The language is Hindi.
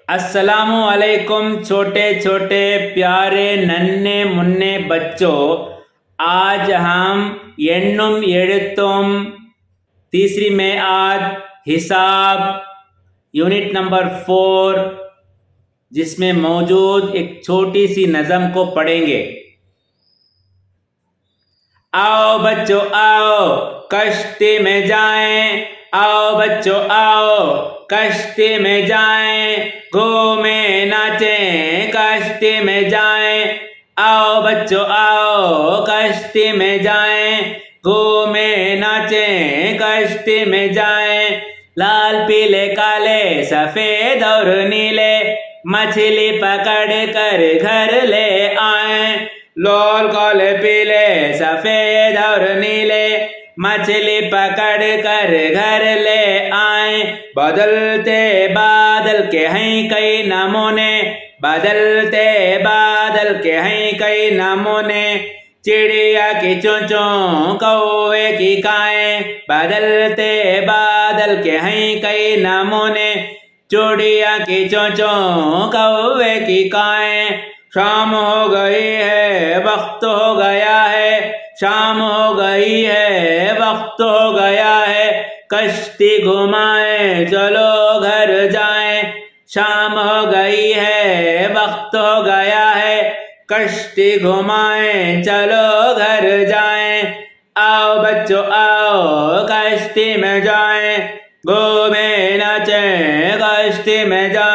अस्सलामु अलैकुम छोटे छोटे प्यारे नन्हे मुन्ने बच्चों। आज हम एण्णुम एഴുത്തും तीसरी में आज हिसाब यूनिट नंबर 4 जिसमें मौजूद एक छोटी सी नज़म को पढ़ेंगे। आओ बच्चों आओ कश्ती में जाएं, आओ बच्चों आओ कश्ती में जाएं, घूमें नाचें कश्ती में जाएं। आओ बच्चों आओ कश्ती में जाएं, घूमें नाचें कश्ती में जाएं। लाल पीले काले सफेद और नीले मछली पकड़ कर घर ले आए। लाल काले पीले सफेद और नीले मछली पकड़ कर घर ले आए। बदलते बादल के हैं कई नमूने, बदलते बादल के हैं कई नमूने। चिड़िया की चोंचों कौवे की काएं, बदलते बादल के हैं कई नमूने। चिड़िया की चोंचों कौवे की काएं। शाम हो गई है वक्त हो गया है, शाम हो गई है वक्त हो गया है। कश्ती घुमाए चलो घर जाएं, शाम हो गई है वक्त हो गया है। कश्ती घुमाए चलो घर जाएं। आओ बच्चों आओ कश्ती में जाएं, घूमें नाचें कश्ती में जाएं।